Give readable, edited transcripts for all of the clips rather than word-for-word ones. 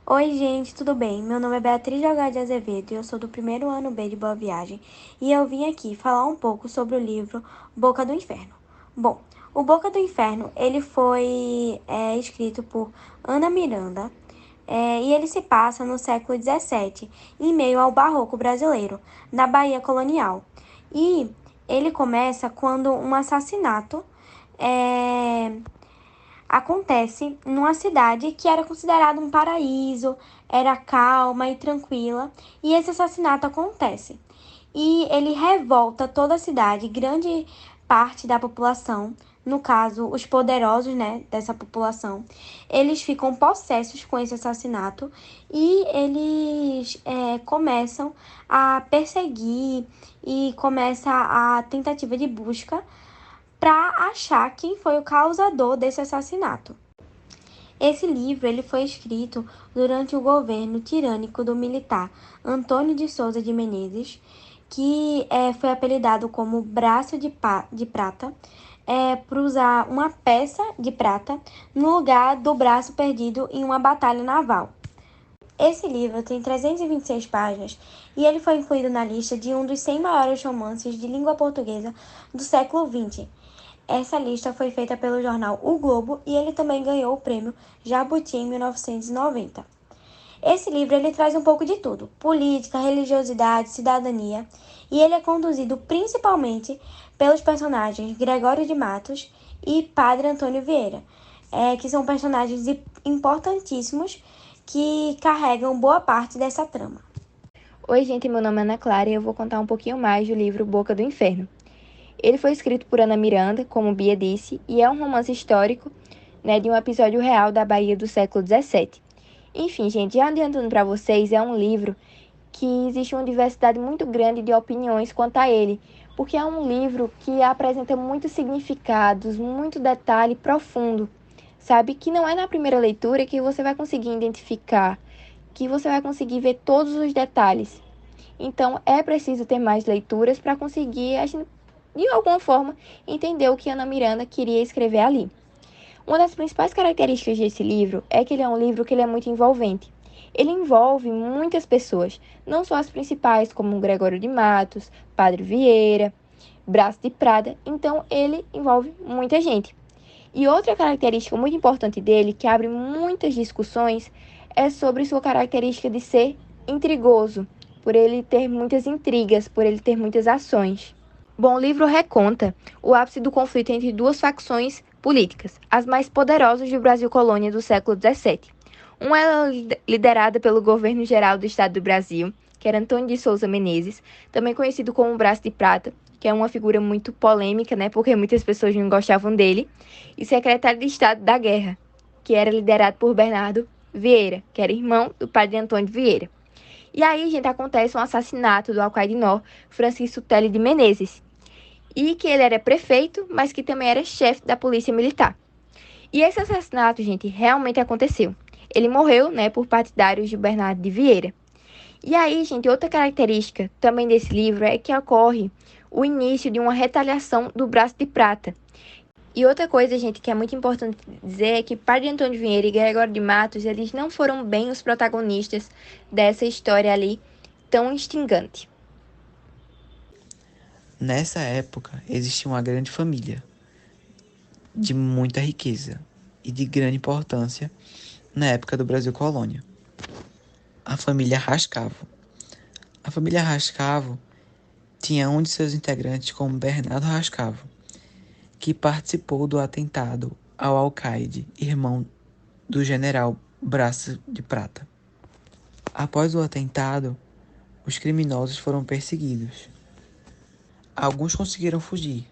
Oi, gente, tudo bem? Meu nome é Beatriz Delgado de Azevedo e eu sou do primeiro ano B de Boa Viagem e eu vim aqui falar um pouco sobre o livro Boca do Inferno. Bom, o Boca do Inferno, ele foi escrito por Ana Miranda e ele se passa no século XVII, em meio ao barroco brasileiro, na Bahia colonial. E ele começa quando um assassinato é, acontece numa cidade que era considerada um paraíso, era calma e tranquila, e esse assassinato acontece. E ele revolta toda a cidade, grande parte da população, no caso, os poderosos, né, dessa população, eles ficam possessos com esse assassinato e eles começam a perseguir e começa a tentativa de busca para achar quem foi o causador desse assassinato. Esse livro ele foi escrito durante o governo tirânico do militar Antônio de Souza de Menezes, que foi apelidado como Braço de Prata, por usar uma peça de prata no lugar do braço perdido em uma batalha naval. Esse livro tem 326 páginas e ele foi incluído na lista de um dos 100 maiores romances de língua portuguesa do século XX. Essa lista foi feita pelo jornal O Globo e ele também ganhou o prêmio Jabuti em 1990. Esse livro ele traz um pouco de tudo: política, religiosidade, cidadania, e ele é conduzido principalmente pelos personagens Gregório de Matos e Padre Antônio Vieira, que são personagens importantíssimos que carregam boa parte dessa trama. Oi, gente, meu nome é Ana Clara e eu vou contar um pouquinho mais do livro Boca do Inferno. Ele foi escrito por Ana Miranda, como Bia disse, e é um romance histórico, né, de um episódio real da Bahia do século XVII. Enfim, gente, já adiantando para vocês, é um livro que existe uma diversidade muito grande de opiniões quanto a ele, porque é um livro que apresenta muitos significados, muito detalhe profundo, sabe? Que não é na primeira leitura que você vai conseguir identificar, que você vai conseguir ver todos os detalhes. Então, é preciso ter mais leituras para conseguir, de alguma forma, entender o que Ana Miranda queria escrever ali. Uma das principais características desse livro é que ele é um livro que ele é muito envolvente. Ele envolve muitas pessoas, não só as principais, como Gregório de Matos, Padre Vieira, Braço de Prata, então ele envolve muita gente. E outra característica muito importante dele, que abre muitas discussões, é sobre sua característica de ser intrigoso, por ele ter muitas intrigas, por ele ter muitas ações. Bom, o livro reconta o ápice do conflito entre duas facções políticas, as mais poderosas do Brasil colônia do século XVII. Uma era liderada pelo governo geral do Estado do Brasil, que era Antônio de Souza Menezes, também conhecido como Braço de Prata, que é uma figura muito polêmica, né, porque muitas pessoas não gostavam dele, e secretário de Estado da Guerra, que era liderado por Bernardo Vieira, que era irmão do padre Antônio Vieira. E aí, gente, acontece um assassinato do alcaide-nor Francisco Telle de Menezes, e que ele era prefeito, mas que também era chefe da polícia militar. E esse assassinato, gente, realmente aconteceu. Ele morreu, né, por partidários de Bernardo de Vieira. E aí, gente, outra característica também desse livro é que ocorre o início de uma retaliação do Braço de Prata. E outra coisa, gente, que é muito importante dizer é que Padre Antônio Vieira e Gregório de Matos, eles não foram bem os protagonistas dessa história ali tão instigante. Nessa época, existia uma grande família de muita riqueza e de grande importância na época do Brasil colônia. A família Rascavo. A família Rascavo tinha um de seus integrantes como Bernardo Rascavo, que participou do atentado ao alcaide, irmão do general Braço de Prata. Após o atentado, os criminosos foram perseguidos. Alguns conseguiram fugir,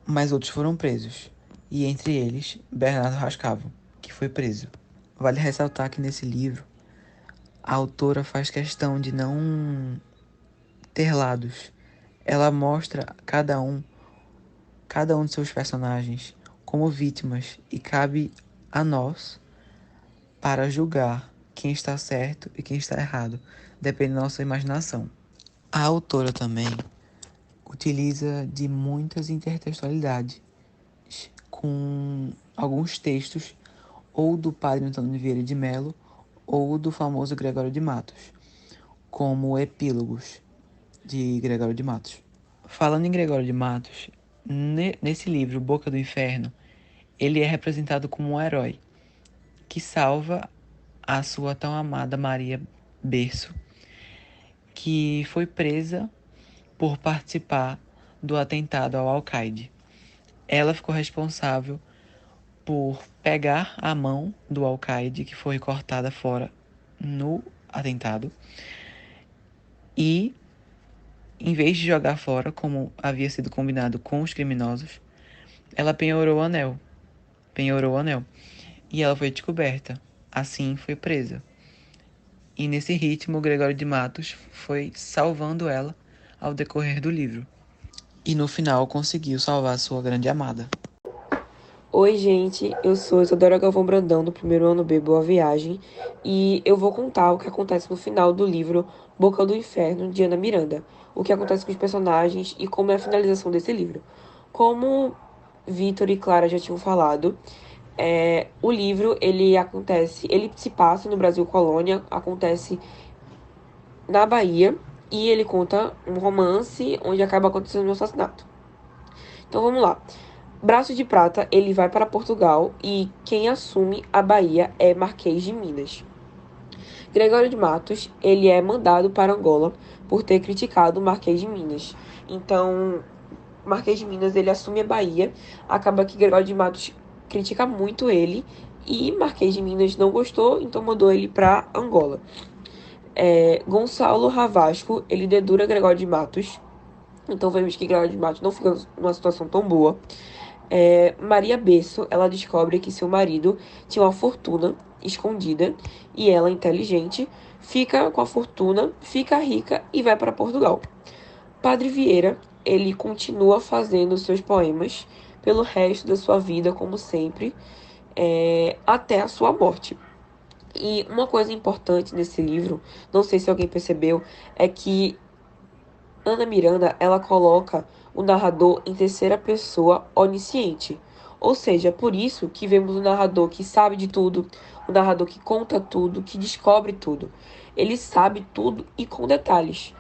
mas outros foram presos, e entre eles, Bernardo Rascavo, que foi preso. Vale ressaltar que nesse livro, a autora faz questão de não ter lados. Ela mostra cada um de seus personagens como vítimas e cabe a nós para julgar quem está certo e quem está errado, depende da nossa imaginação. A autora também utiliza de muitas intertextualidades com alguns textos ou do padre Antônio Vieira de Mello ou do famoso Gregório de Matos, como epílogos de Gregório de Matos. Falando em Gregório de Matos, nesse livro, Boca do Inferno, ele é representado como um herói que salva a sua tão amada Maria Berço, que foi presa por participar do atentado ao Alcaide. Ela ficou responsável por pegar a mão do Alcaide, que foi cortada fora no atentado, e, em vez de jogar fora, como havia sido combinado com os criminosos, ela penhorou o anel. Penhorou o anel. E ela foi descoberta. Assim foi presa. E nesse ritmo, Gregório de Matos foi salvando ela ao decorrer do livro. E no final conseguiu salvar sua grande amada. Oi, gente, eu sou Isadora Galvão Brandão, do primeiro ano B, Boa Viagem, e eu vou contar o que acontece no final do livro Boca do Inferno, de Ana Miranda, o que acontece com os personagens e como é a finalização desse livro. Como Vitor e Clara já tinham falado, o livro, ele se passa no Brasil Colônia, acontece na Bahia, e ele conta um romance onde acaba acontecendo um assassinato. Então vamos lá. Braço de Prata, ele vai para Portugal e quem assume a Bahia é Marquês de Minas. Gregório de Matos, ele é mandado para Angola por ter criticado o Marquês de Minas. Então, Marquês de Minas, ele assume a Bahia, acaba que Gregório de Matos critica muito ele e Marquês de Minas não gostou, então mandou ele para Angola. Gonçalo Ravasco, ele dedura Gregório de Matos, então vemos que Gregório de Matos não fica numa situação tão boa. Maria Berço, ela descobre que seu marido tinha uma fortuna escondida e ela, inteligente, fica com a fortuna, fica rica e vai para Portugal. Padre Vieira, ele continua fazendo seus poemas pelo resto da sua vida, como sempre, até a sua morte. E uma coisa importante nesse livro, não sei se alguém percebeu, é que Ana Miranda, ela coloca o narrador em terceira pessoa onisciente. Ou seja, por isso que vemos um narrador que sabe de tudo, um narrador que conta tudo, que descobre tudo. Ele sabe tudo e com detalhes.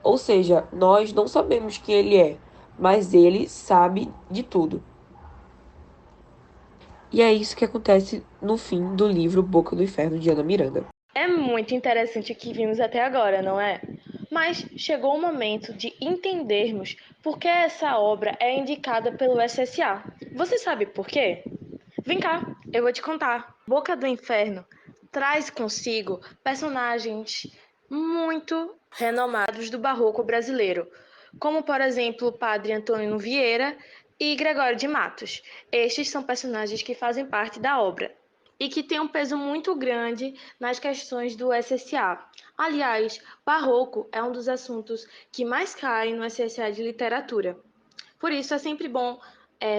Ou seja, nós não sabemos quem ele é, mas ele sabe de tudo. E é isso que acontece no fim do livro Boca do Inferno, de Ana Miranda. É muito interessante o que vimos até agora, não é? Mas chegou o momento de entendermos por que essa obra é indicada pelo SSA. Você sabe por quê? Vem cá, eu vou te contar. Boca do Inferno traz consigo personagens muito renomados do barroco brasileiro, como, por exemplo, o padre Antônio Vieira e Gregório de Matos. Estes são personagens que fazem parte da obra e que têm um peso muito grande nas questões do SSA. Aliás, barroco é um dos assuntos que mais caem no SSA de literatura. Por isso é sempre bom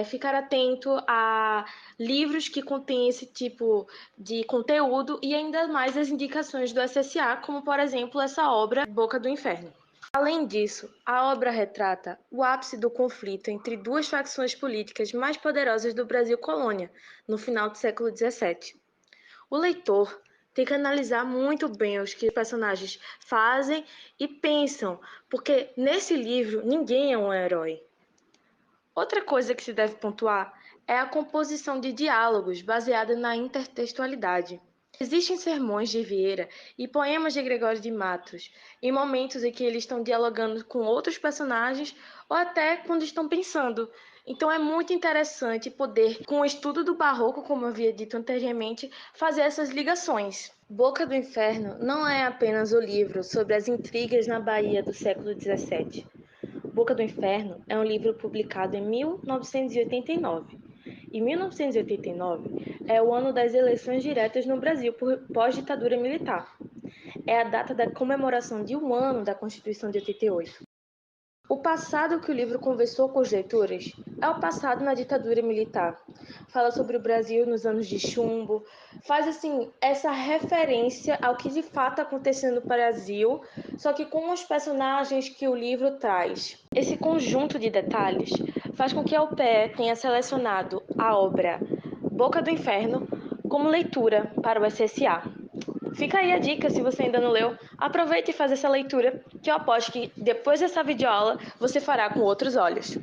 ficar atento a livros que contêm esse tipo de conteúdo e ainda mais as indicações do SSA, como por exemplo essa obra Boca do Inferno. Além disso, a obra retrata o ápice do conflito entre duas facções políticas mais poderosas do Brasil colônia, no final do século XVII. O leitor tem que analisar muito bem o que os personagens fazem e pensam, porque nesse livro ninguém é um herói. Outra coisa que se deve pontuar é a composição de diálogos baseada na intertextualidade. Existem sermões de Vieira e poemas de Gregório de Matos, em momentos em que eles estão dialogando com outros personagens ou até quando estão pensando. Então é muito interessante poder, com o estudo do barroco, como eu havia dito anteriormente, fazer essas ligações. Boca do Inferno não é apenas o livro sobre as intrigas na Bahia do século XVII. Boca do Inferno é um livro publicado em 1989. E 1989 é o ano das eleições diretas no Brasil por pós-ditadura militar. É a data da comemoração de 1 ano da Constituição de 88. O passado que o livro conversou com os leitores é o passado na ditadura militar. Fala sobre o Brasil nos anos de chumbo, faz assim essa referência ao que de fato aconteceu no Brasil, só que com os personagens que o livro traz. Esse conjunto de detalhes faz com que a UPE tenha selecionado a obra Boca do Inferno como leitura para o SSA. Fica aí a dica, se você ainda não leu, aproveite e faz essa leitura, que eu aposto que depois dessa videoaula você fará com outros olhos.